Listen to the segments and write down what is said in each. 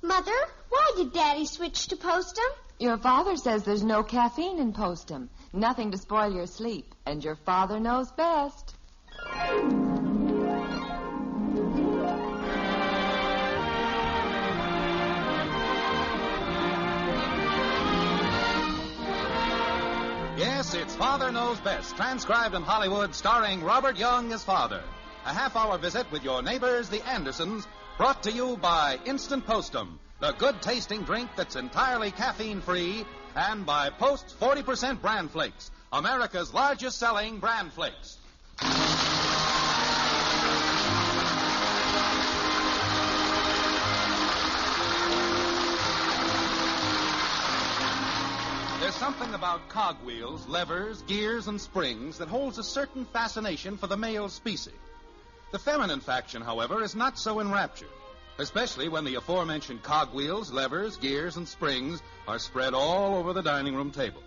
Mother, why did Daddy switch to Postum? Your father says there's no caffeine in Postum. Nothing to spoil your sleep. And your father knows best. Yes, it's Father Knows Best, transcribed in Hollywood, starring Robert Young as Father. A half-hour visit with your neighbors, the Andersons, brought to you by Instant Postum, the good-tasting drink that's entirely caffeine-free, and by Post's 40% Bran Flakes, America's largest-selling Bran Flakes. There's something about cogwheels, levers, gears, and springs that holds a certain fascination for the male species. The feminine faction, however, is not so enraptured, especially when the aforementioned cogwheels, levers, gears, and springs are spread all over the dining room table.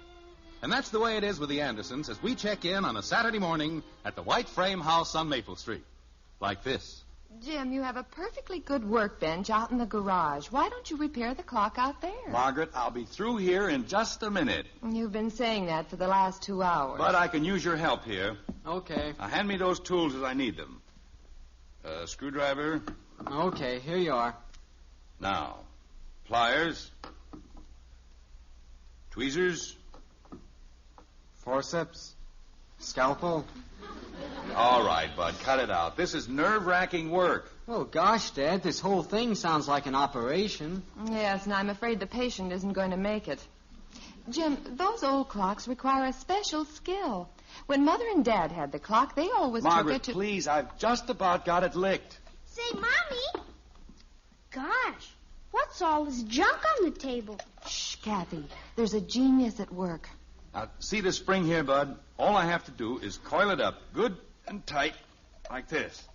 And that's the way it is with the Andersons as we check in on a Saturday morning at the White Frame House on Maple Street. Like this. Jim, you have a perfectly good workbench out in the garage. Why don't you repair the clock out there? Margaret, I'll be through here in just a minute. You've been saying that for the last 2 hours. But I can use your help here. Okay. Now, hand me those tools as I need them. Screwdriver. Okay, here you are. Now, pliers. Tweezers. Forceps. Scalpel. All right, Bud, cut it out. This is nerve-wracking work. Oh, gosh, Dad, this whole thing sounds like an operation. Yes, and I'm afraid the patient isn't going to make it. Jim, those old clocks require a special skill. When Mother and Dad had the clock, they always Margaret, took it to... please, I've just about got it licked. Say, Mommy. Gosh, what's all this junk on the table? Shh, Kathy. There's a genius at work. Now, see this spring here, Bud? All I have to do is coil it up good and tight, like this.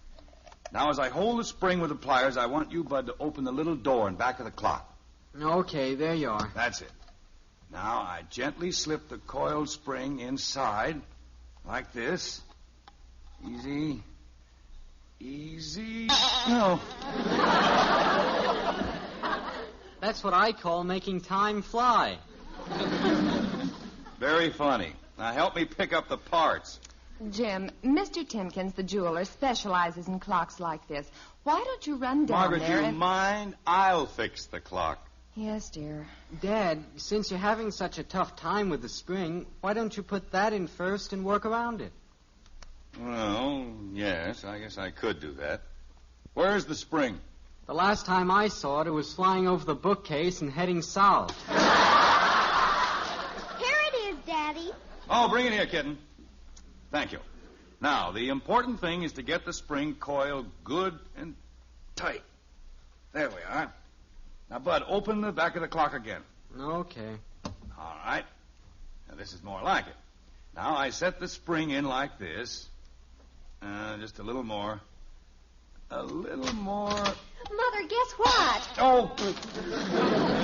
Now, as I hold the spring with the pliers, I want you, Bud, to open the little door in back of the clock. Okay, there you are. That's it. Now, I gently slip the coiled spring inside, like this. Easy. Easy. No. That's what I call making time fly. Very funny. Now, help me pick up the parts. Jim, Mr. Timkins, the jeweler, specializes in clocks like this. Why don't you run down Margaret, there you and... mind? I'll fix the clock. Yes, dear. Dad, since you're having such a tough time with the spring, why don't you put that in first and work around it? Well, yes, I guess I could do that. Where's the spring? The last time I saw it, it was flying over the bookcase and heading south. Here it is, Daddy. Oh, bring it here, kitten. Thank you. Now, the important thing is to get the spring coiled good and tight. There we are. Now, Bud, open the back of the clock again. Okay. All right. Now, this is more like it. Now, I set the spring in like this. Just a little more. A little more. Mother, guess what? Oh!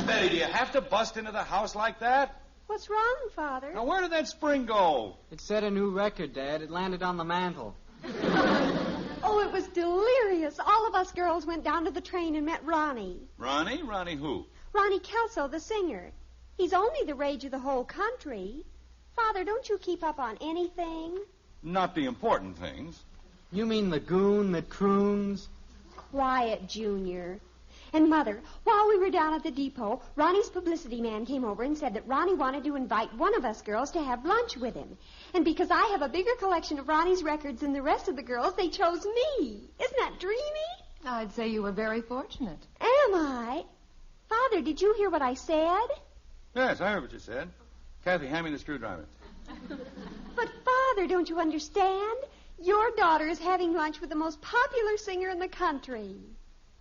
Betty, do you have to bust into the house like that? What's wrong, Father? Now, where did that spring go? It set a new record, Dad. It landed on the mantel. Oh, it was delirious. All of us girls went down to the train and met Ronnie. Ronnie? Ronnie who? Ronnie Kelso, the singer. He's only the rage of the whole country. Father, don't you keep up on anything? Not the important things. You mean the goon that croons? Quiet, Junior. And, Mother, while we were down at the depot, Ronnie's publicity man came over and said that Ronnie wanted to invite one of us girls to have lunch with him. And because I have a bigger collection of Ronnie's records than the rest of the girls, they chose me. Isn't that dreamy? I'd say you were very fortunate. Am I? Father, did you hear what I said? Yes, I heard what you said. Kathy, hand me the screwdriver. But, Father, don't you understand? Your daughter is having lunch with the most popular singer in the country.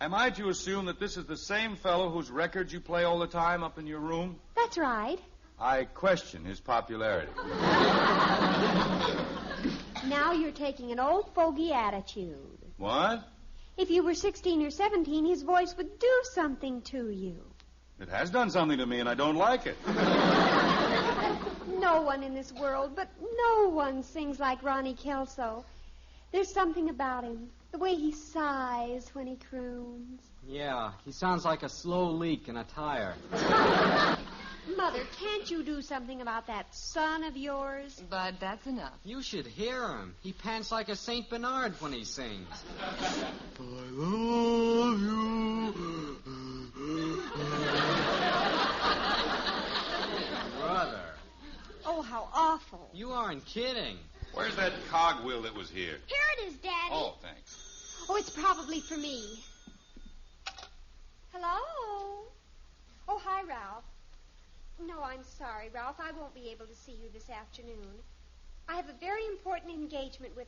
Am I to assume that this is the same fellow whose records you play all the time up in your room? That's right. I question his popularity. Now you're taking an old fogey attitude. What? If you were 16 or 17, his voice would do something to you. It has done something to me, and I don't like it. No one in this world, but no one sings like Ronnie Kelso. There's something about him. The way he sighs when he croons. Yeah, he sounds like a slow leak in a tire. Mother, can't you do something about that son of yours? Bud, that's enough. You should hear him. He pants like a St. Bernard when he sings. I love you. Brother. Oh, how awful. You aren't kidding. Where's that cogwheel that was here? Here it is, Daddy. Oh, thanks. Oh, it's probably for me. Hello? Oh, hi, Ralph. No, I'm sorry, Ralph. I won't be able to see you this afternoon. I have a very important engagement with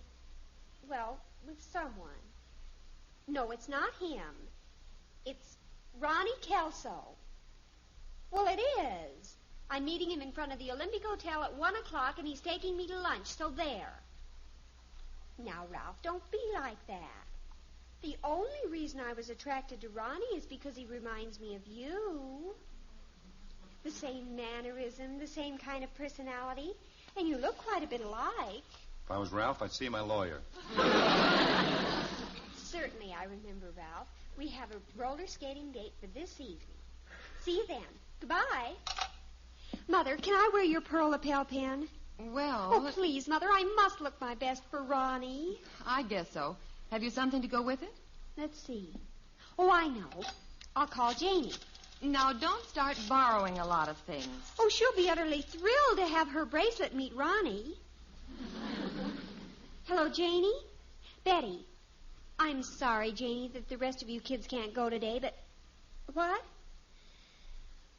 someone. No, it's not him. It's Ronnie Kelso. Well, it is. I'm meeting him in front of the Olympic Hotel at 1 o'clock, and he's taking me to lunch, so there. Now, Ralph, don't be like that. The only reason I was attracted to Ronnie is because he reminds me of you. The same mannerism, the same kind of personality, and you look quite a bit alike. If I was Ralph, I'd see my lawyer. Certainly, I remember, Ralph. We have a roller skating date for this evening. See you then. Goodbye. Mother, can I wear your pearl lapel pin? Well, Oh, please, Mother, I must look my best for Ronnie. I guess so. Have you something to go with it? Let's see. Oh, I know. I'll call Janie. Now, don't start borrowing a lot of things. Oh, she'll be utterly thrilled to have her bracelet meet Ronnie. Hello, Janie? Betty. I'm sorry, Janie, that the rest of you kids can't go today, but... What?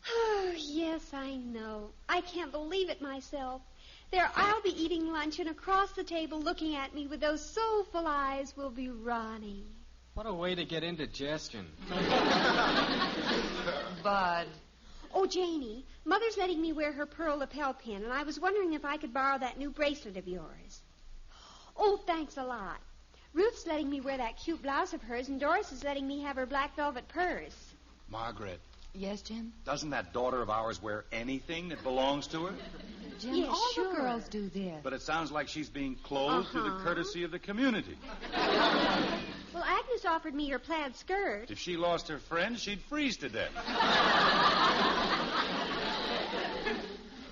Oh, yes, I know. I can't believe it myself. There I'll be eating lunch, and across the table looking at me with those soulful eyes will be Ronnie. What a way to get indigestion. Bud. Oh, Janie, Mother's letting me wear her pearl lapel pin, and I was wondering if I could borrow that new bracelet of yours. Oh, thanks a lot. Ruth's letting me wear that cute blouse of hers, and Doris is letting me have her black velvet purse. Margaret, Yes, Jim? doesn't that daughter of ours wear anything that belongs to her? Jim, Yes, all sure. the girls do this. But it sounds like she's being clothed through the courtesy of the community. Well, Agnes offered me your plaid skirt. If she lost her friend, she'd freeze to death.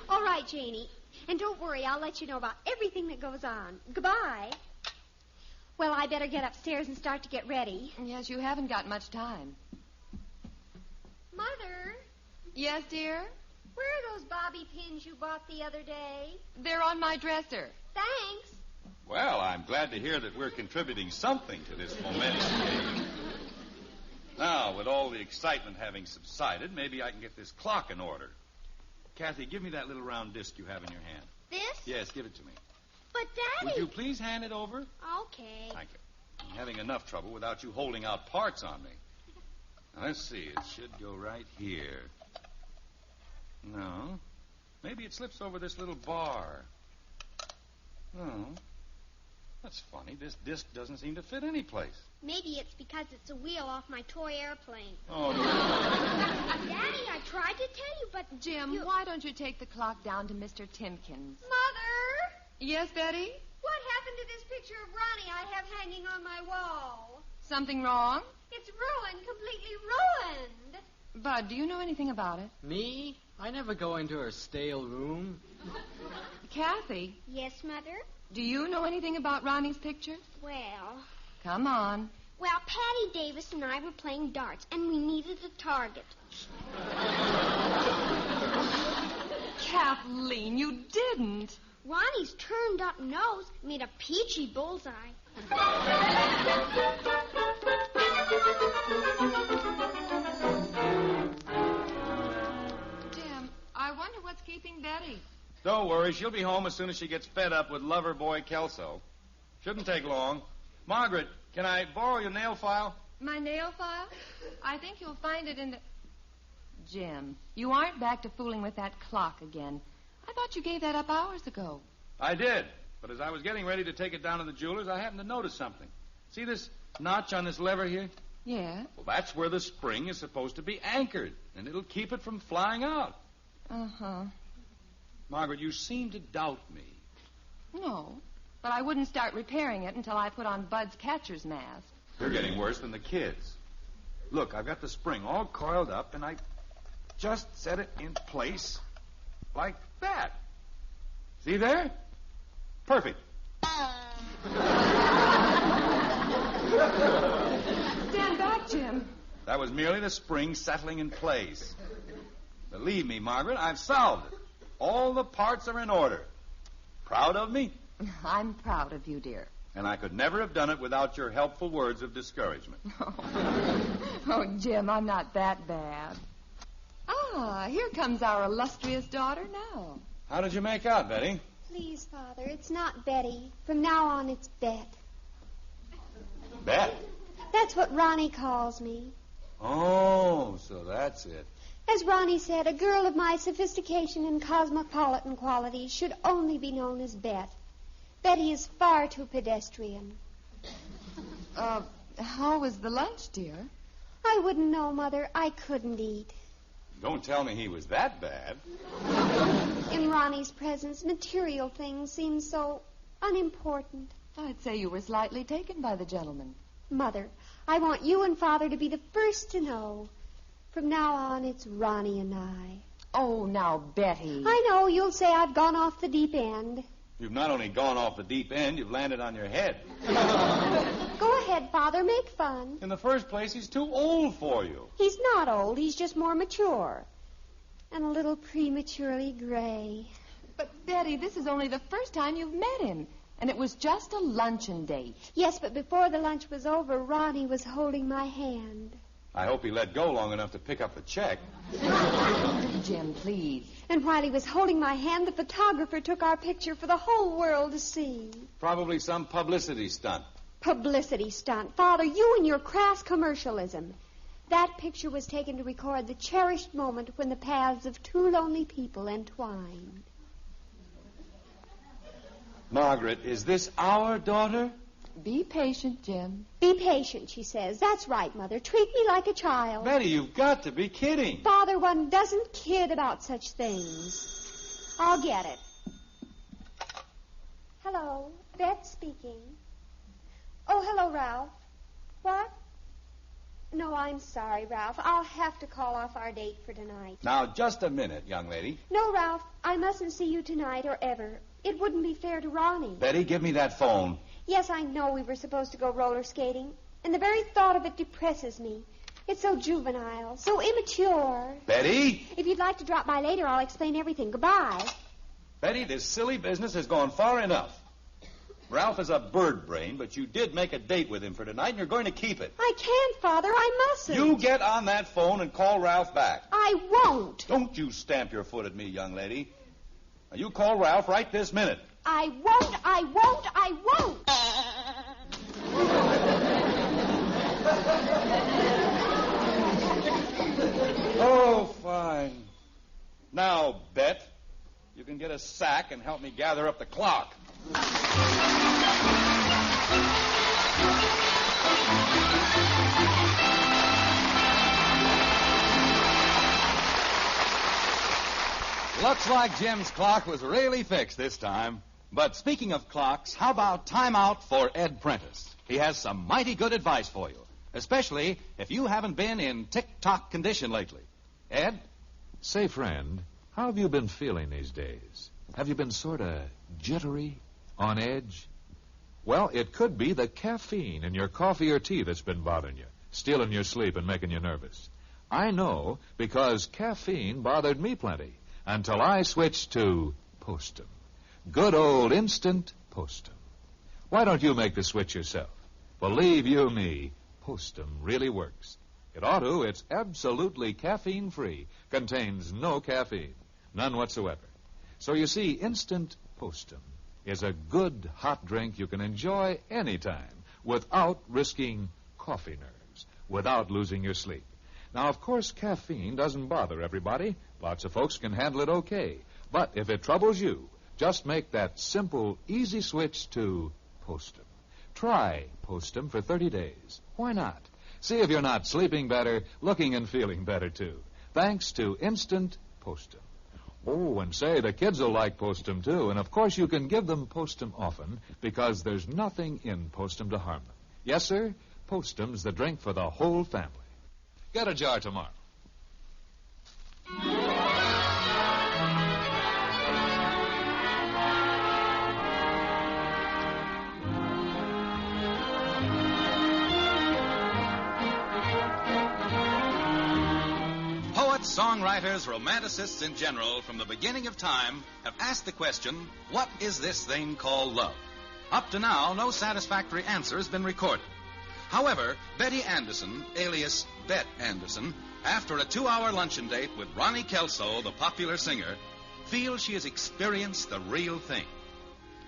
All right, Janie. And don't worry, I'll let you know about everything that goes on. Goodbye. Well, I better get upstairs and start to get ready. Yes, you haven't got much time. Mother, Yes, dear? where are those bobby pins you bought the other day? They're on my dresser. Thanks. Well, I'm glad to hear that we're contributing something to this momentous day. Now, with all the excitement having subsided, maybe I can get this clock in order. Kathy, give me that little round disc you have in your hand. This? Yes, give it to me. But, Would Daddy... you please hand it over? Okay. Thank you. I'm having enough trouble without you holding out parts on me. Now, let's see. It should go right here. No. Maybe it slips over this little bar. No. That's funny. This disc doesn't seem to fit any place. Maybe it's because it's a wheel off my toy airplane. Oh, no. Daddy, I tried to tell you, but... Jim, why don't you take the clock down to Mr. Timkins? Mother, Yes, Betty? what happened to this picture of Ronnie I have hanging on my wall? Something wrong? It's ruined, completely ruined. Bud, do you know anything about it? Me? I never go into her stale room. Kathy, Yes, Mother? do you know anything about Ronnie's picture? Well... Come on. Well, Patty Davis and I were playing darts, and we needed a target. Kathleen, you didn't. Ronnie's turned up nose made a peachy bullseye. Jim, I wonder what's keeping Betty. Don't worry. She'll be home as soon as she gets fed up with lover boy Kelso. Shouldn't take long. Margaret, can I borrow your nail file? My nail file? I think you'll find it in the... Jim, you aren't back to fooling with that clock again. I thought you gave that up hours ago. I did. But as I was getting ready to take it down to the jeweler's, I happened to notice something. See this notch on this lever here? Yeah? Well, that's where the spring is supposed to be anchored, and it'll keep it from flying out. Uh-huh. Margaret, you seem to doubt me. No. But I wouldn't start repairing it until I put on Bud's catcher's mask. You're getting worse than the kids. Look, I've got the spring all coiled up, and I just set it in place like that. See there? Perfect. Stand back, Jim. That was merely the spring settling in place. Believe me, Margaret, I've solved it. All the parts are in order. Proud of me? I'm proud of you, dear. And I could never have done it without your helpful words of discouragement. Oh, Jim, I'm not that bad. Ah, here comes our illustrious daughter now. How did you make out, Betty? Please, Father, it's not Betty. From now on, it's Bet. Bet? That's what Ronnie calls me. Oh, so that's it. As Ronnie said, a girl of my sophistication and cosmopolitan qualities should only be known as Bet. Betty is far too pedestrian. How was the lunch, dear? I wouldn't know, Mother. I couldn't eat. Don't tell me he was that bad. In Ronnie's presence, material things seem so unimportant. I'd say you were slightly taken by the gentleman. Mother, I want you and Father to be the first to know. From now on, it's Ronnie and I. Oh, now, Betty. I know you'll say I've gone off the deep end. You've not only gone off the deep end, you've landed on your head. Go ahead, Father, make fun. In the first place, he's too old for you. He's not old. He's just more mature. And a little prematurely gray. But, Betty, this is only the first time you've met him. And it was just a luncheon date. Yes, but before the lunch was over, Ronnie was holding my hand. I hope he let go long enough to pick up the check. Jim, please. And while he was holding my hand, the photographer took our picture for the whole world to see. Probably some publicity stunt. Publicity stunt. Father, you and your crass commercialism. That picture was taken to record the cherished moment when the paths of two lonely people entwined. Margaret, is this our daughter? Be patient, Jim. Be patient, she says. That's right, Mother. Treat me like a child. Betty, you've got to be kidding. Father, one doesn't kid about such things. I'll get it. Hello, Beth speaking. Oh, hello, Ralph. What? No, I'm sorry, Ralph. I'll have to call off our date for tonight. Now, just a minute, young lady. No, Ralph, I mustn't see you tonight or ever. It wouldn't be fair to Ronnie. Betty, give me that phone. Yes, I know we were supposed to go roller skating, and the very thought of it depresses me. It's so juvenile, so immature. Betty? If you'd like to drop by later, I'll explain everything. Goodbye. Betty, this silly business has gone far enough. Ralph is a bird brain, but you did make a date with him for tonight, and you're going to keep it. I can't, Father. I mustn't. You get on that phone and call Ralph back. I won't. Don't you stamp your foot at me, young lady. Now, you call Ralph right this minute. I won't. I won't. I won't. Oh, fine. Now, Bet, you can get a sack and help me gather up the clock. Looks like Jim's clock was really fixed this time. But speaking of clocks, how about time out for Ed Prentice? He has some mighty good advice for you, especially if you haven't been in tick-tock condition lately. Ed? Say, friend, how have you been feeling these days? Have you been sort of jittery, on edge? Well, it could be the caffeine in your coffee or tea that's been bothering you, stealing your sleep and making you nervous. I know because caffeine bothered me plenty until I switched to Postum. Good old instant Postum. Why don't you make the switch yourself? Believe you me, Postum really works. It ought to. It's absolutely caffeine-free. Contains no caffeine. None whatsoever. So you see, instant Postum is a good hot drink you can enjoy anytime without risking coffee nerves, without losing your sleep. Now, of course, caffeine doesn't bother everybody. Lots of folks can handle it okay. But if it troubles you, just make that simple, easy switch to Postum. Try Postum for 30 days. Why not? See if you're not sleeping better, looking and feeling better, too. Thanks to Instant Postum. Oh, and say, the kids will like Postum, too. And, of course, you can give them Postum often because there's nothing in Postum to harm them. Yes, sir, Postum's the drink for the whole family. Get a jar tomorrow. Poets, songwriters, romanticists in general, from the beginning of time, have asked the question, what is this thing called love? Up to now, no satisfactory answer has been recorded. However, Betty Anderson, alias Bet Anderson, after a 2-hour luncheon date with Ronnie Kelso, the popular singer, feels she has experienced the real thing.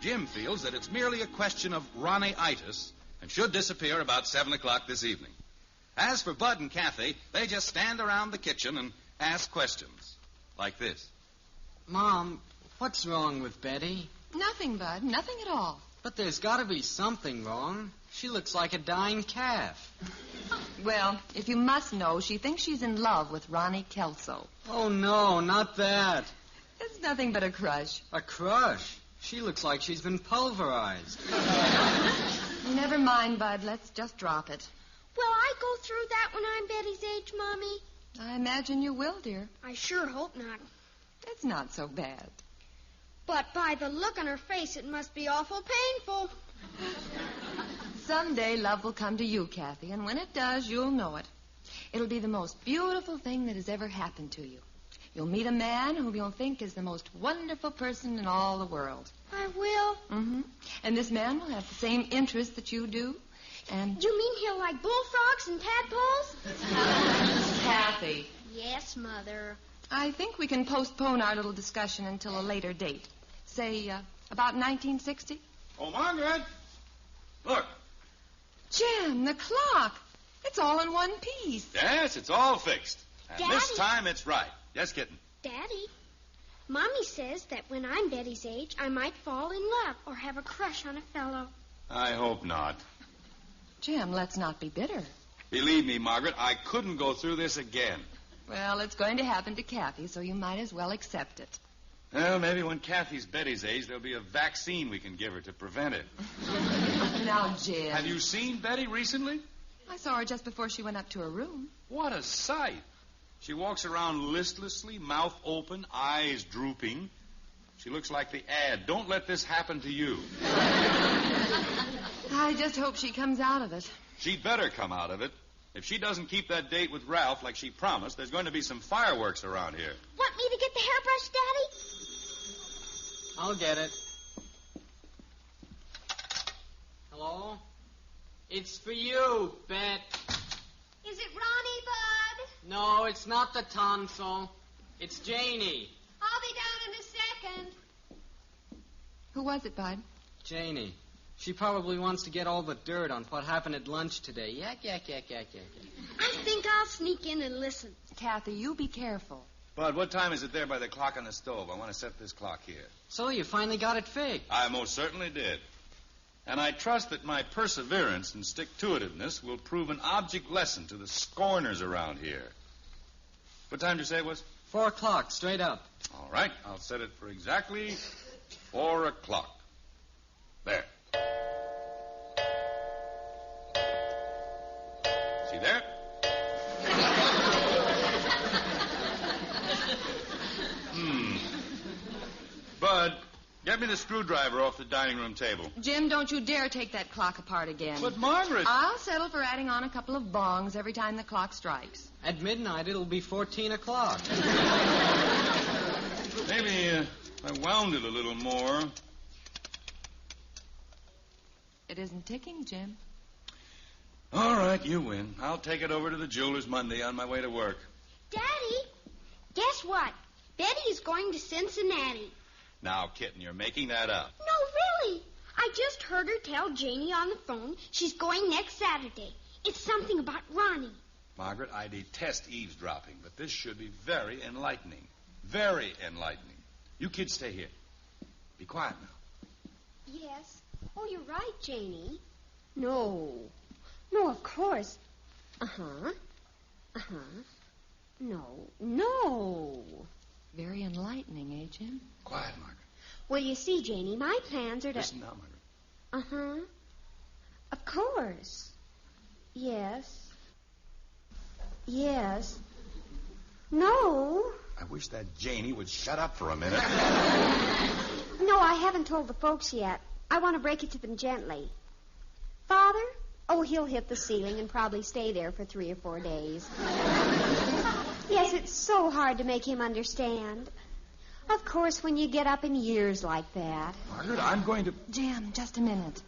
Jim feels that it's merely a question of Ronnie-itis and should disappear about 7 o'clock this evening. As for Bud and Kathy, they just stand around the kitchen and ask questions like this. Mom, what's wrong with Betty? Nothing, Bud. Nothing at all. But there's got to be something wrong. She looks like a dying calf. Well, if you must know, she thinks she's in love with Ronnie Kelso. Oh, no, not that. It's nothing but a crush. A crush? She looks like she's been pulverized. Never mind, Bud. Let's just drop it. Will I go through that when I'm Betty's age, Mommy? I imagine you will, dear. I sure hope not. It's not so bad. But by the look on her face, it must be awful painful. Someday love will come to you, Kathy, and when it does, you'll know it. It'll be the most beautiful thing that has ever happened to you. You'll meet a man whom you'll think is the most wonderful person in all the world. I will. Mm-hmm. And this man will have the same interests that you do. And You mean he'll like bullfrogs and tadpoles? Kathy, Yes, Mother. I think we can postpone our little discussion until a later date. Say, about 1960? Oh, Margaret! Look. Jim, the clock. It's all in one piece. Yes, it's all fixed. And this Daddy. time it's right. Yes, kitten. Daddy, Mommy says that when I'm Betty's age, I might fall in love or have a crush on a fellow. I hope not. Jim, let's not be bitter. Believe me, Margaret, I couldn't go through this again. Well, it's going to happen to Kathy, so you might as well accept it. Well, maybe when Kathy's Betty's age, there'll be a vaccine we can give her to prevent it. Now, Jim. Have you seen Betty recently? I saw her just before she went up to her room. What a sight. She walks around listlessly, mouth open, eyes drooping. She looks like the ad. Don't let this happen to you. I just hope she comes out of it. She'd better come out of it. If she doesn't keep that date with Ralph like she promised, there's going to be some fireworks around here. Want me to get the hairbrush, Daddy? I'll get it. Hello? It's for you, Bet. Is it Ronnie, Bud? No, it's not the tonsil. It's Janie. I'll be down in a second. Who was it, Bud? Janie. She probably wants to get all the dirt on what happened at lunch today. Yak, yak, yak, yak, yak, yak. I think I'll sneak in and listen. Kathy, you be careful. Bud, what time is it there by the clock on the stove? I want to set this clock here. So you finally got it fixed. I most certainly did. And I trust that my perseverance and stick-to-itiveness will prove an object lesson to the scorners around here. What time did you say it was? 4 o'clock, straight up. All right, I'll set it for exactly 4 o'clock. There. See there? Bud, get me the screwdriver off the dining room table. Jim, don't you dare take that clock apart again. But, Margaret... I'll settle for adding on a couple of bongs every time the clock strikes. At midnight, it'll be 14 o'clock. Maybe I wound it a little more. It isn't ticking, Jim. All right, you win. I'll take it over to the jeweler's Monday on my way to work. Daddy, guess what? Betty is going to Cincinnati. Now, kitten, you're making that up. No, really. I just heard her tell Janie on the phone she's going next Saturday. It's something about Ronnie. Margaret, I detest eavesdropping, but this should be very enlightening. Very enlightening. You kids stay here. Be quiet now. Yes. Oh, you're right, Janie. No. No, of course. Uh-huh. Uh-huh. No. No. Very enlightening, eh, Jim? Quiet, Margaret. Well, you see, Janie, my plans are to... Listen now, Margaret. Uh-huh. Of course. Yes. Yes. No. I wish that Janie would shut up for a minute. No, I haven't told the folks yet. I want to break it to them gently. Father? Oh, he'll hit the ceiling and probably stay there for 3 or 4 days. Yes, it's so hard to make him understand. Of course, when you get up in years like that. Margaret, I'm going to... Jim, just a minute.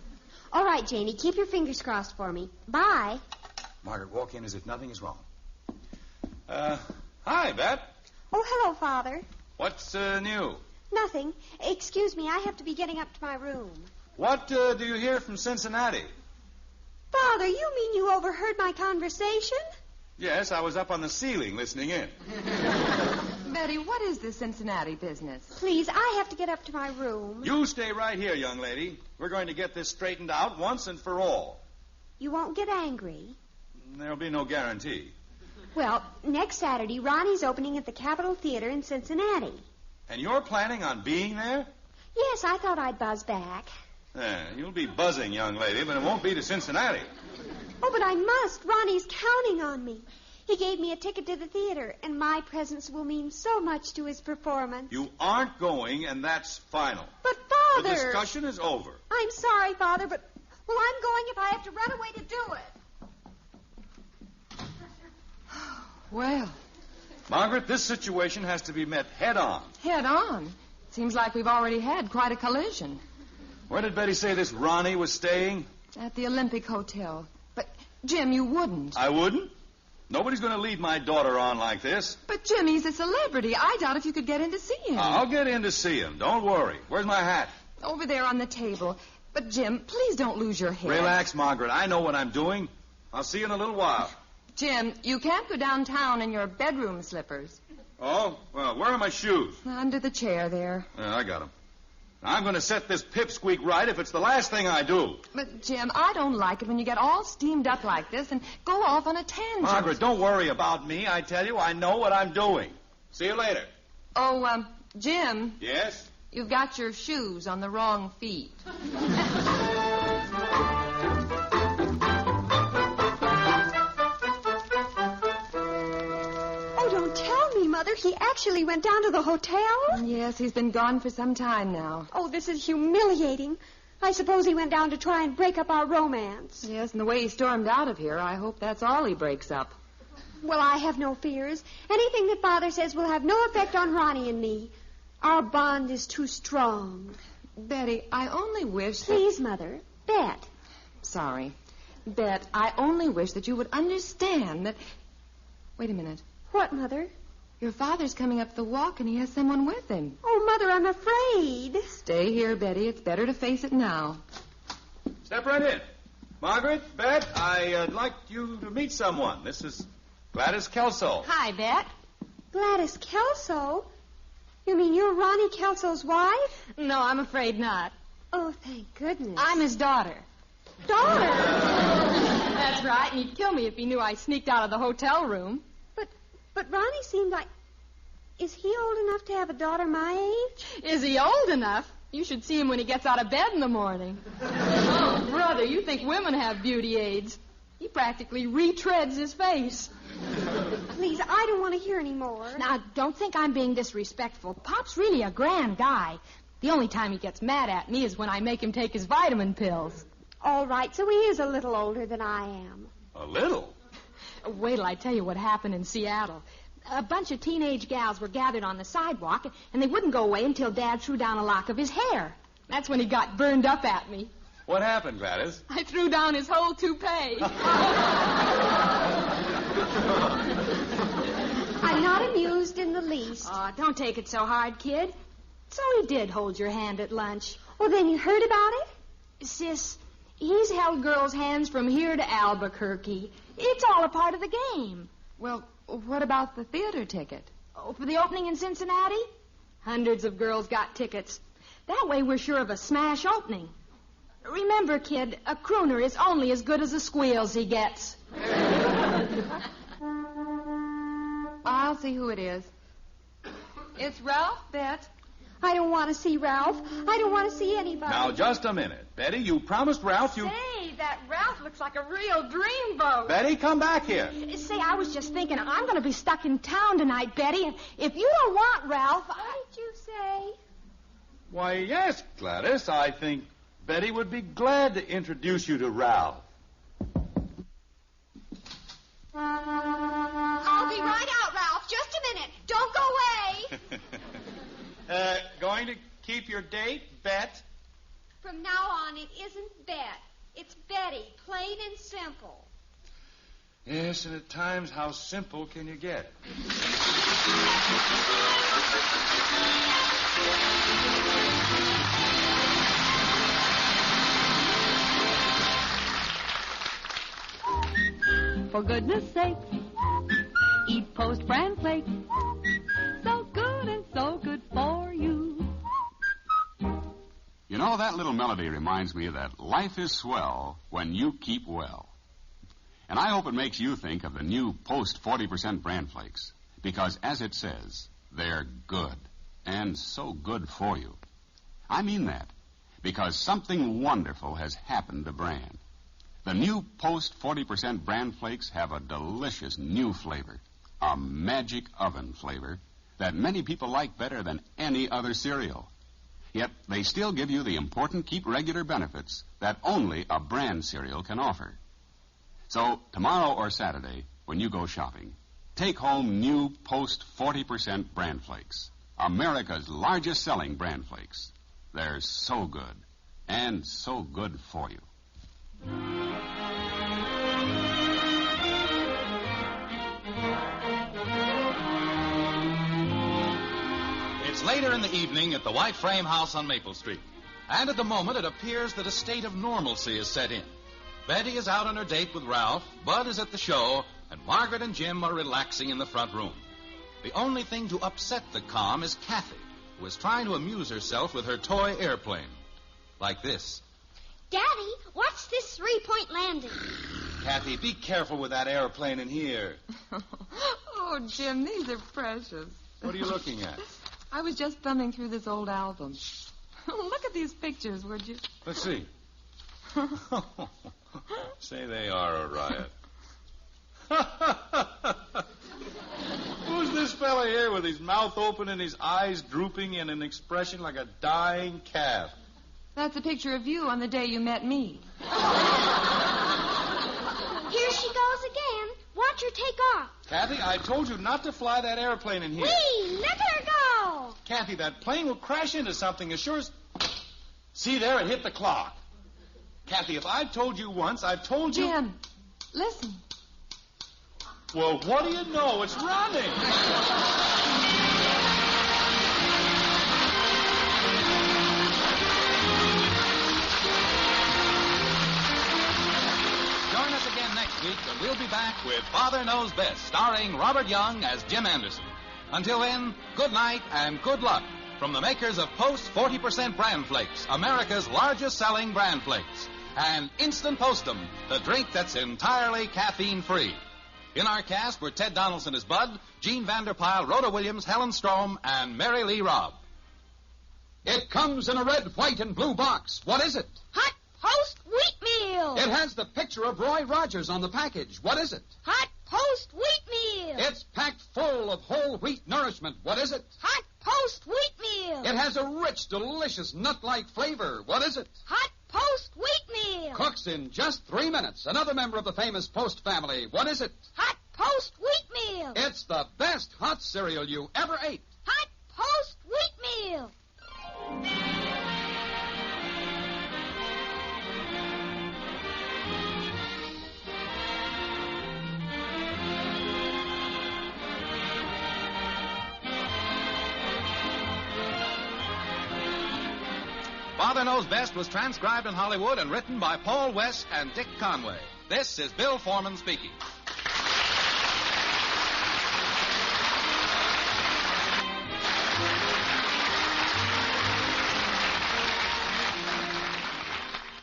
All right, Janie, keep your fingers crossed for me. Bye. Margaret, walk in as if nothing is wrong. Hi, Bet. Oh, hello, Father. What's new? Nothing. Excuse me, I have to be getting up to my room. What do you hear from Cincinnati? Father, you mean you overheard my conversation? Yes, I was up on the ceiling listening in. Betty, what is this Cincinnati business? Please, I have to get up to my room. You stay right here, young lady. We're going to get this straightened out once and for all. You won't get angry. There'll be no guarantee. Well, next Saturday, Ronnie's opening at the Capitol Theater in Cincinnati. And you're planning on being there? Yes, I thought I'd buzz back. You'll be buzzing, young lady, but it won't be to Cincinnati. Oh, but I must. Ronnie's counting on me. He gave me a ticket to the theater, and my presence will mean so much to his performance. You aren't going, and that's final. But, Father... The discussion is over. I'm sorry, Father, but... Well, I'm going if I have to run away to do it. Well, Margaret, this situation has to be met head on. head on. Seems like we've already had quite a collision. Where did Betty say this Ronnie was staying? At the Olympic Hotel. But, Jim, you wouldn't. I wouldn't. Nobody's going to lead my daughter on like this. But, Jim, he's a celebrity. I doubt if you could get in to see him. I'll get in to see him. Don't worry. Where's my hat? Over there on the table. But, Jim, please don't lose your head. Relax, Margaret. I know what I'm doing. I'll see you in a little while. Jim, you can't go downtown in your bedroom slippers. Oh? Well, where are my shoes? Under the chair there. Yeah, I got them. I'm going to set this pipsqueak right if it's the last thing I do. But, Jim, I don't like it when you get all steamed up like this and go off on a tangent. Margaret, don't worry about me. I tell you, I know what I'm doing. See you later. Oh, Jim. Yes? You've got your shoes on the wrong feet. Oh, don't tell me, Mother. He actually went down to the hotel? Yes, he's been gone for some time now. Oh, this is humiliating. I suppose he went down to try and break up our romance. Yes, and the way he stormed out of here, I hope that's all he breaks up. Well, I have no fears. Anything that Father says will have no effect on Ronnie and me. Our bond is too strong. Betty, I only wish that... Please, Mother. Bet. Sorry. Bet, I only wish that you would understand that... Wait a minute. What, Mother? Your father's coming up the walk and he has someone with him. Oh, Mother, I'm afraid. Stay here, Betty. It's better to face it now. Step right in. Margaret, Bet, I'd like you to meet someone. This is Gladys Kelso. Hi, Bet. Gladys Kelso? You mean you're Ronnie Kelso's wife? No, I'm afraid not. Oh, thank goodness. I'm his daughter. Daughter? That's right, and he'd kill me if he knew I sneaked out of the hotel room. But Ronnie seemed like... Is he old enough to have a daughter my age? Is he old enough? You should see him when he gets out of bed in the morning. Oh, brother, you think women have beauty aids. He practically retreads his face. Please, I don't want to hear any more. Now, don't think I'm being disrespectful. Pop's really a grand guy. The only time he gets mad at me is when I make him take his vitamin pills. All right, so he is a little older than I am. A little? Wait till I tell you what happened in Seattle. A bunch of teenage gals were gathered on the sidewalk, and they wouldn't go away until Dad threw down a lock of his hair. That's when he got burned up at me. What happened, Gladys? I threw down his whole toupee. I'm not amused in the least. Oh, don't take it so hard, kid. So he did hold your hand at lunch. Well, then you heard about it? Sis, he's held girls' hands from here to Albuquerque. It's all a part of the game. Well, what about the theater ticket? Oh, for the opening in Cincinnati? Hundreds of girls got tickets. That way we're sure of a smash opening. Remember, kid, a crooner is only as good as the squeals he gets. I'll see who it is. It's Ralph, Bet. I don't want to see Ralph. I don't want to see anybody. Now, just a minute. Betty, you promised Ralph you... Say, that Ralph looks like a real dreamboat. Betty, come back here. Say, I was just thinking, I'm going to be stuck in town tonight, Betty, and if you don't want Ralph, What did you say? Why, yes, Gladys. I think Betty would be glad to introduce you to Ralph. I'll be right out, Ralph. Just a minute. Don't go away. Going to keep your date, Bet? From now on, it isn't Bet. It's Betty, plain and simple. Yes, and at times, how simple can you get? For goodness sake, eat Post Bran flakes. So good and so good for you. You know, that little melody reminds me that life is swell when you keep well. And I hope it makes you think of the new Post 40% Bran Flakes. Because, as it says, they're good. And so good for you. I mean that. Because something wonderful has happened to Bran. The new Post 40% Bran Flakes have a delicious new flavor. A magic oven flavor that many people like better than any other cereal. Yet they still give you the important keep regular benefits that only a Bran cereal can offer. So, tomorrow or Saturday, when you go shopping, take home new Post 40% Bran Flakes. America's largest selling Bran Flakes. They're so good, and so good for you. It's later in the evening at the White Frame House on Maple Street. And at the moment, it appears that a state of normalcy is set in. Betty is out on her date with Ralph, Bud is at the show, and Margaret and Jim are relaxing in the front room. The only thing to upset the calm is Kathy, who is trying to amuse herself with her toy airplane. Like this. Daddy, what's this three-point landing? Kathy, be careful with that airplane in here. Oh, Jim, these are precious. What are you looking at? I was just thumbing through this old album. Look at these pictures, would you? Let's see. Say, they are a riot. Who's this fella here with his mouth open and his eyes drooping and an expression like a dying calf? That's a picture of you on the day you met me. Here she goes again. Watch her take off. Kathy, I told you not to fly that airplane in here. Whee! Let her go! Kathy, that plane will crash into something as sure as... See there, it hit the clock. Kathy, if I've told you once, I've told you... Jim, listen. Well, what do you know? It's running. Join us again next week when we'll be back with Father Knows Best, starring Robert Young as Jim Anderson. Until then, good night and good luck from the makers of Post 40% Bran Flakes, America's largest selling Bran Flakes, and Instant Postum, the drink that's entirely caffeine-free. In our cast were Ted Donaldson as Bud, Gene Vanderpyle, Rhoda Williams, Helen Strom, and Mary Lee Robb. It comes in a red, white, and blue box. What is it? Hot Post Wheatmeal. It has the picture of Roy Rogers on the package. What is it? Hot Post Wheatmeal. It's packed full of whole wheat nourishment. What is it? Hot Post Wheatmeal. It has a rich, delicious, nut-like flavor. What is it? Hot Post Wheatmeal. Cooks in just 3 minutes. Another member of the famous Post family. What is it? Hot Post Wheatmeal. It's the best hot cereal you ever ate. Hot Post Wheatmeal. Father Knows Best was transcribed in Hollywood and written by Paul West and Dick Conway. This is Bill Foreman speaking.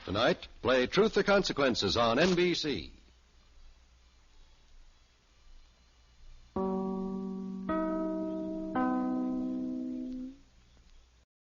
Tonight, play Truth or Consequences on NBC.